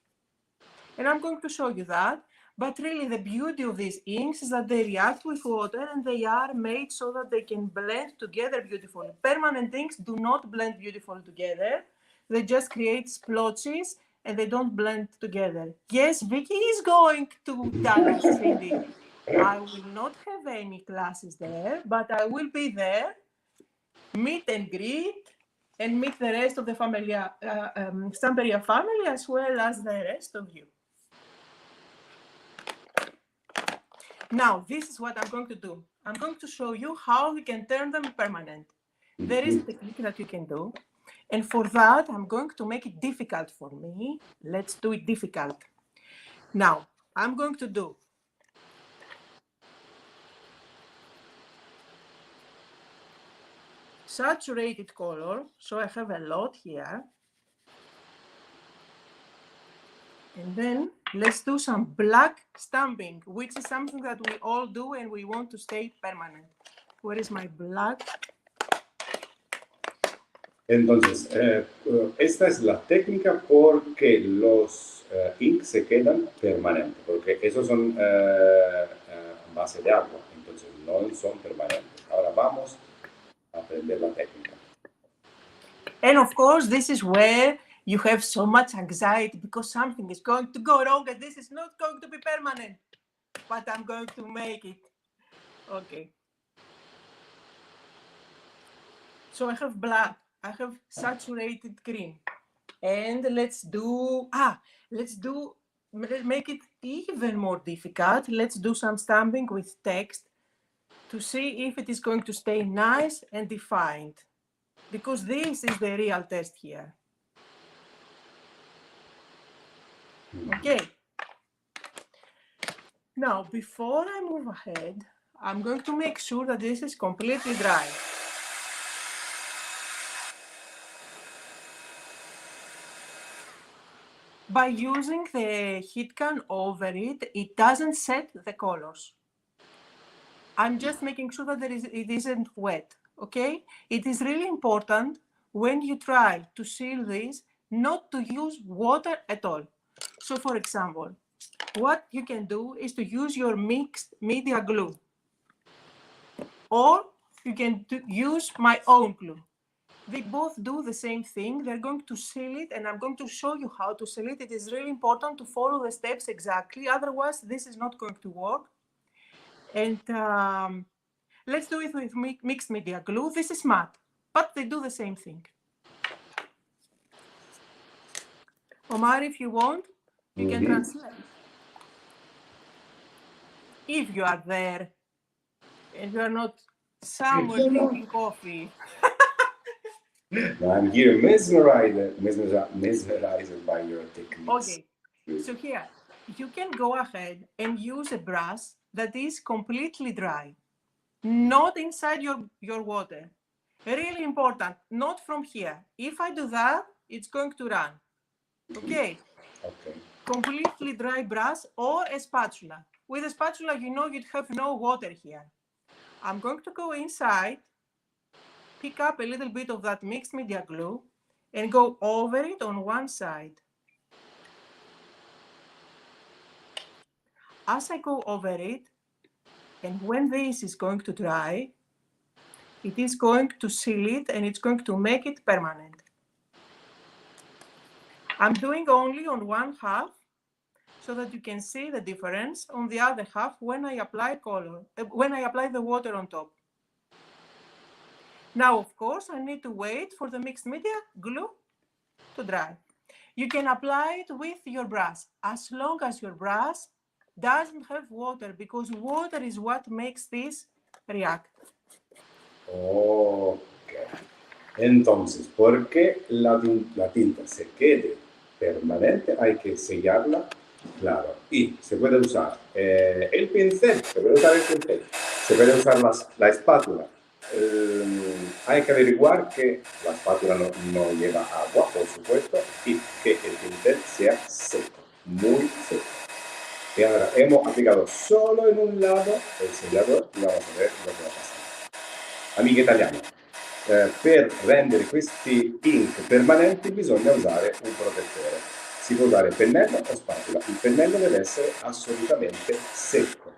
And I'm going to show you that. But really, the beauty of these inks is that they react with water and they are made so that they can blend together beautifully. Permanent inks do not blend beautifully together. They just create splotches and they don't blend together. Yes, Vicky is going to Dallas City. I will not have any classes there, but I will be there, meet and greet, and meet the rest of the Stamperia family as well as the rest of you. Now, this is what I'm going to do. I'm going to show you how you can turn them permanent. There is a technique that you can do. And for that, I'm going to make it difficult for me. Let's do it difficult. Now, I'm going to do saturated color. So I have a lot here. And then let's do some black stamping, which is something that we all do and we want to stay permanent. Where is my black? Entonces, esta es la técnica porque los inks se quedan permanentes, porque esos son base de agua, entonces no son permanentes. Ahora vamos a aprender la técnica. And of course, this is where you have so much anxiety because something is going to go wrong and this is not going to be permanent, but I'm going to make it. Okay. So I have black, I have saturated green, and let's make it even more difficult. Let's do some stamping with text to see if it is going to stay nice and defined. because this is the real test here. Okay. Now, before I move ahead, I'm going to make sure that this is completely dry. By using the heat gun over it, it doesn't set the colors. I'm just making sure that it isn't wet, okay? It is really important when you try to seal this not to use water at all. So for example, what you can do is to use your mixed media glue, or you can use my own glue. They both do the same thing. They're going to seal it, and I'm going to show you how to seal it. It is really important to follow the steps exactly. Otherwise, this is not going to work. And let's do it with mixed media glue. This is matte, but they do the same thing. Omar, if you want, you can translate. If you are there and you are not somewhere drinking coffee. I'm here mesmerized by your techniques. Okay, so here, you can go ahead and use a brush that is completely dry, not inside your water. Really important, not from here. If I do that, it's going to run. Okay. Okay. Completely dry brush or a spatula. With a spatula, you know you'd have no water here. I'm going to go inside, pick up a little bit of that mixed media glue, and go over it on one side. As I go over it, and when this is going to dry, it is going to seal it and it's going to make it permanent. I'm doing only on one half so that you can see the difference on the other half when I apply the water on top. Now, of course, I need to wait for the mixed media glue to dry. You can apply it with your brush as long as your brush doesn't have water, because water is what makes this react. Ok. Entonces, porque la tinta se quede permanente, hay que sellarla, claro. Y se puede usar el pincel, se puede usar la espátula. Hay que averiguar que la espátula no lleva agua, por supuesto, y que el pincel sea seco, muy seco. Y ahora hemos aplicado solo en un lado el sellador y vamos a ver lo que va a pasar. Amiche italiane, per rendere questi ink permanenti bisogna usare un protettore. Si può usare pennello o spatola. Il pennello deve essere assolutamente secco.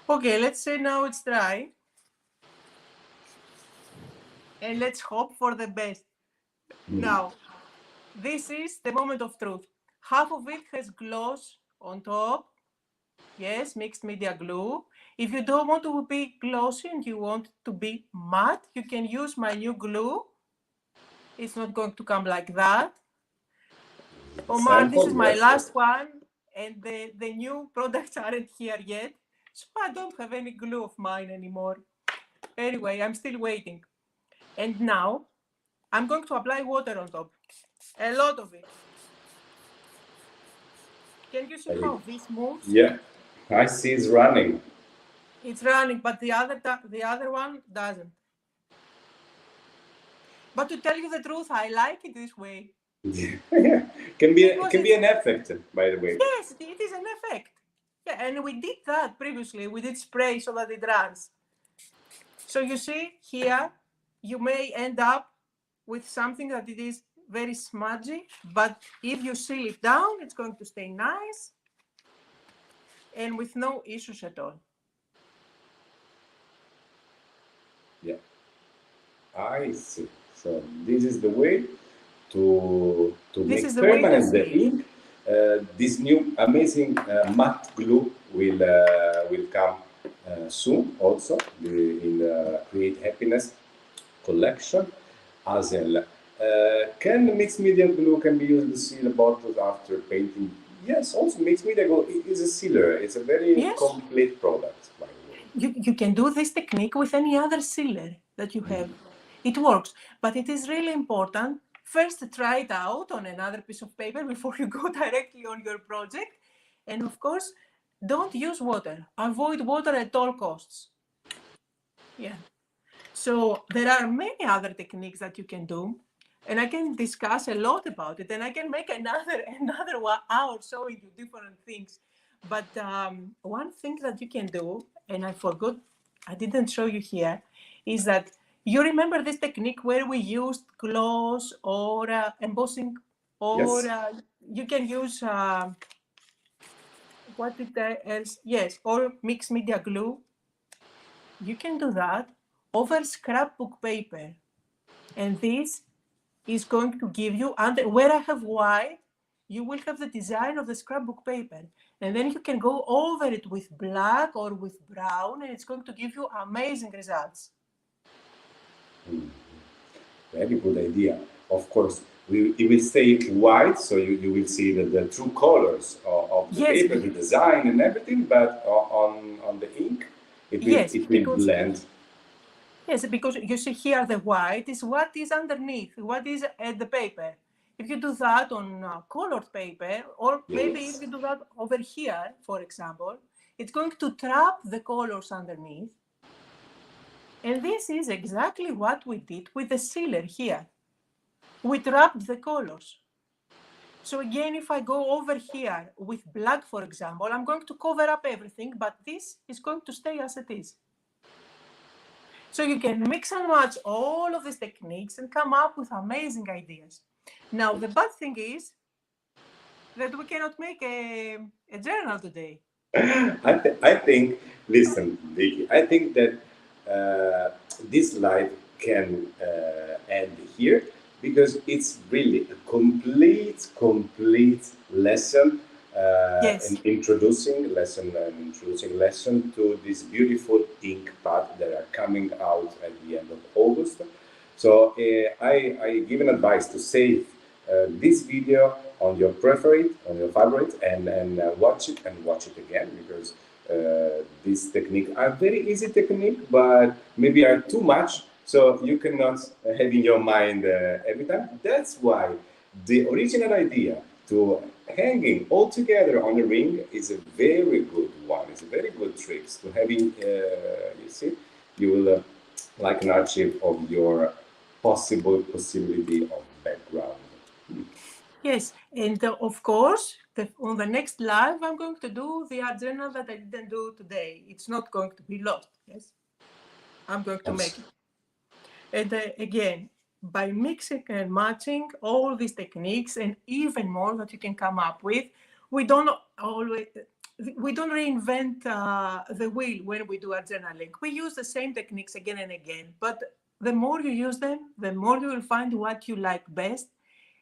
Okay, let's say now it's dry. And let's hope for the best. Now, this is the moment of truth. Half of it has gloss on top. Yes, mixed media glue. If you don't want to be glossy and you want to be matte, you can use my new glue. It's not going to come like that. Omar, this is my last one, and the new products aren't here yet, so I don't have any glue of mine anymore. Anyway, I'm still waiting. And now, I'm going to apply water on top. A lot of it. Can you see how this moves? Yeah, I see it's running. It's running, but the other one doesn't. But to tell you the truth, I like it this way. Can be an effect, by the way. Yes, it is an effect. Yeah, and we did that previously. We did spray so that it runs. So you see here, you may end up with something that it is very smudgy, but if you seal it down, it's going to stay nice and with no issues at all. Yeah, I see. So this is the way to make permanent the ink. This new amazing matte glue will come soon also in the Create Happiness collection. Can mixed media glue can be used to seal bottles after painting Yes, also mixed media glue is a sealer. It's a very Yes. complete product, by the way. You can do this technique with any other sealer that you have. It works, but it is really important first to try it out on another piece of paper before you go directly on your project. And of course, don't use water. Avoid water at all costs. Yeah. So there are many other techniques that you can do, and I can discuss a lot about it, and I can make another 1 hour showing you different things. But one thing that you can do, and I forgot, I didn't show you here, is that you remember this technique where we used gloss or embossing, or Yes. you can use what did I else? Yes, or mixed media glue. You can do that over scrapbook paper. And this is going to give you, under where I have white, you will have the design of the scrapbook paper. And then you can go over it with black or with brown, and it's going to give you amazing results. Very good idea. Of course, it will stay white, so you will see the true colors of the Yes, paper, the design and everything, but on the ink, yes, it will blend. yes, because you see here the white is what is underneath, what is at the paper. If you do that on colored paper, or maybe if Yes. you do that over here, for example, it's going to trap the colors underneath. And this is exactly what we did with the sealer here. We trapped the colors. So again, if I go over here with black, for example, I'm going to cover up everything, but this is going to stay as it is. So you can mix and match all of these techniques and come up with amazing ideas. Now, the bad thing is that we cannot make a journal today. I think, listen, Vicky, I think that this live can end here because it's really a complete lesson Yes, introducing lesson to this beautiful ink pad that are coming out at the end of August. So I give an advice to save this video on your favorite, and watch it again because this technique are very easy technique, but maybe are too much, so you cannot have in your mind every time. That's why the original idea to hanging all together on a ring is a very good one. It's a very good trick to having. You see, you will like an archive of your possibility of background. yes. And of course, on the next live, I'm going to do the art journal that I didn't do today. It's not going to be lost. Yes, I'm going to make it. And again, by mixing and matching all these techniques and even more that you can come up with, we don't always we don't reinvent the wheel when we do our journaling. We use the same techniques again and again, but the more you use them, the more you will find what you like best,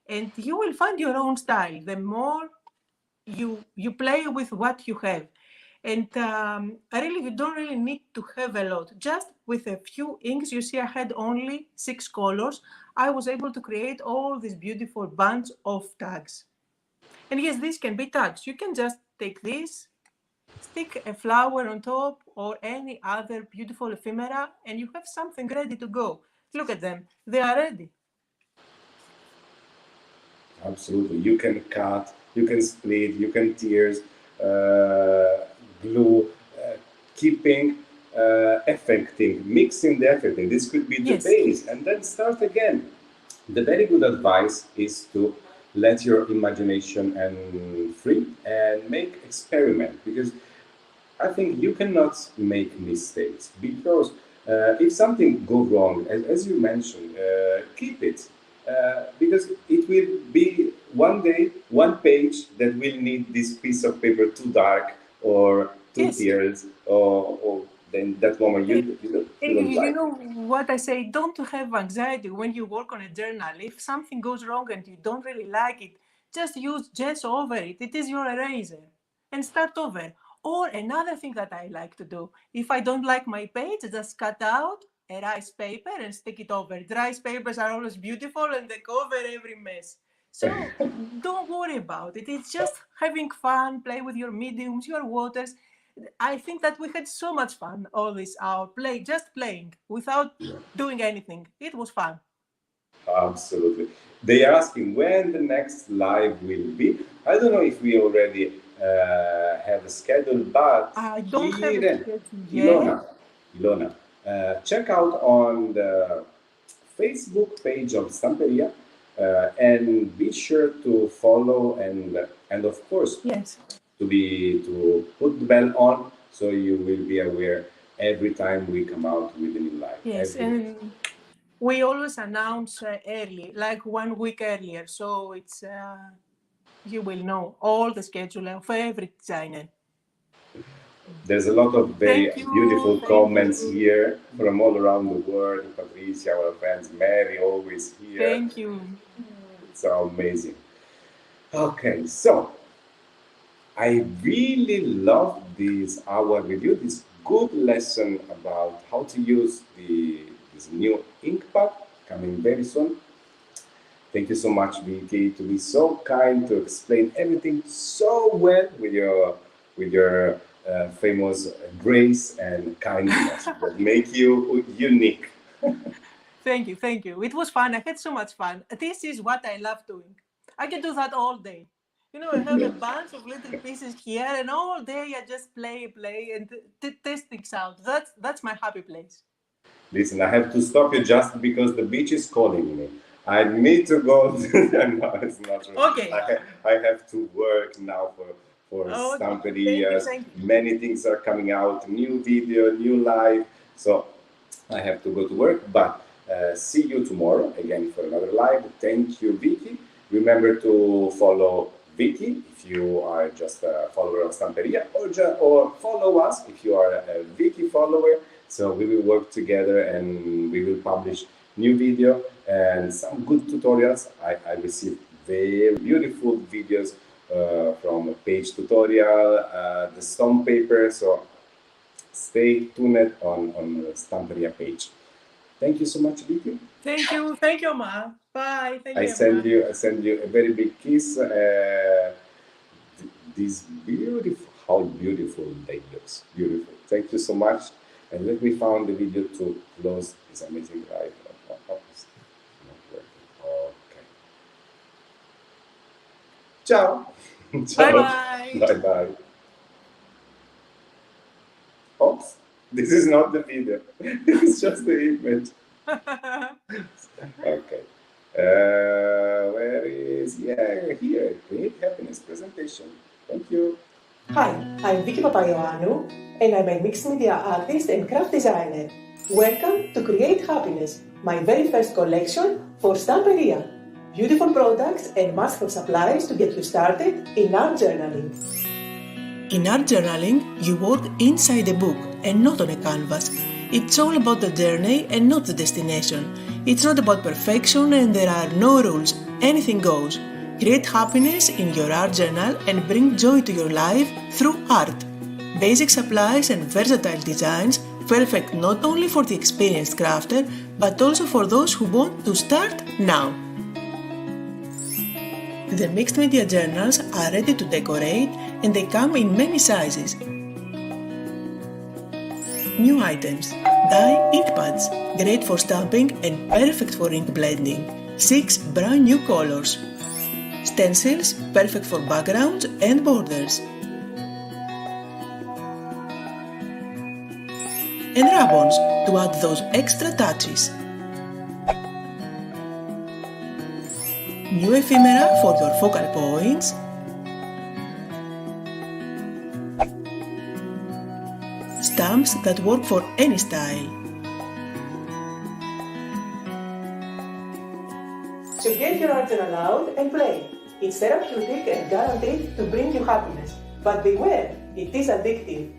and you will find your own style. The more you play with what you have. And really, you don't really need to have a lot. Just with a few inks, you see I had only 6 colors. I was able to create all these beautiful bunch of tags. And yes, these can be tags. You can just take this, stick a flower on top or any other beautiful ephemera, and you have something ready to go. Look at them. They are ready. Absolutely. You can cut, you can split, you can tears, glue, keeping, affecting, mixing the affecting. This could be the Yes. base, and then start again. The very good advice is to let your imagination and free and make experiment, because I think you cannot make mistakes, because if something go wrong, as you mentioned, keep it, because it will be one day, one page that will need this piece of paper too dark or too Yes. tears, or then that moment you don't You like know it. what I say? Don't have anxiety when you work on a journal. If something goes wrong and you don't really like it, just use Jess over it. It is your eraser. And start over. Or another thing that I like to do, if I don't like my page, just cut out a rice paper and stick it over. Rice papers are always beautiful and they cover every mess. So don't worry about it. It's just having fun, play with your mediums, your waters. I think that we had so much fun all this hour, just playing without doing anything. It was fun. Absolutely. They are asking when the next live will be. I don't know if we already have a schedule, but I don't have a here, schedule yet. Ilona, check out on the Facebook page of Stamperia and be sure to follow and of course Yes. to put the bell on so you will be aware every time we come out with a new live. Yes, and we always announce early, like 1 week earlier, so it's you will know all the schedule of every designer. There's a lot of very beautiful Thank comments you. here from all around the world. Patricia, our friends, Mary, always here. Thank you. It's amazing. Okay, so I really love this hour with you, this good lesson about how to use this new ink pad coming very soon. Thank you so much, Vicky, to be so kind to explain everything so well with your famous grace and kindness that make you unique. Thank you. Thank you. It was fun. I had so much fun. This is what I love doing. I can do that all day. You know, I have a bunch of little pieces here, and all day I just play, and test things out. That's my happy place. Listen, I have to stop you just because the beach is calling me. I need to go. No, it's not true. Okay. I have to work now for Stamperia. Thank you. Many things are coming out, new video, new live. So I have to go to work, but see you tomorrow again for another live. Thank you, Vicky. Remember to follow Vicky if you are just a follower of Stamperia, or follow us if you are a Vicky follower. So we will work together and we will publish new video and some good tutorials. I received very beautiful videos from a page tutorial, the stone paper. So stay tuned on the Stamperia page. Thank you so much, Vicky. Thank you, Omar. Bye. Thank you. I send you a very big kiss. This beautiful, how beautiful they looks. Beautiful. Thank you so much. And let me find the video to close this amazing live. Okay. Ciao. Bye bye. Bye bye. Oops. This is not the video. It's just the image. Okay. Where is, here, Create Happiness presentation. Thank you. Hi, I'm Vicky Papaioannou, and I'm a mixed media artist and craft designer. Welcome to Create Happiness, my very first collection for Stamperia. Beautiful products and must-have supplies to get you started in art journaling. In art journaling, you work inside a book and not on a canvas. It's all about the journey and not the destination. It's not about perfection and there are no rules. Anything goes. Create happiness in your art journal and bring joy to your life through art. Basic supplies and versatile designs, perfect not only for the experienced crafter, but also for those who want to start now. The mixed media journals are ready to decorate and they come in many sizes. New items: dye ink pads, great for stamping and perfect for ink blending. 6 brand new colors. Stencils, perfect for backgrounds and borders. And ribbons to add those extra touches. New ephemera for your focal points. Stamps that work for any style. So get your art journal out and play. It's therapeutic and guaranteed to bring you happiness. But beware, it is addictive.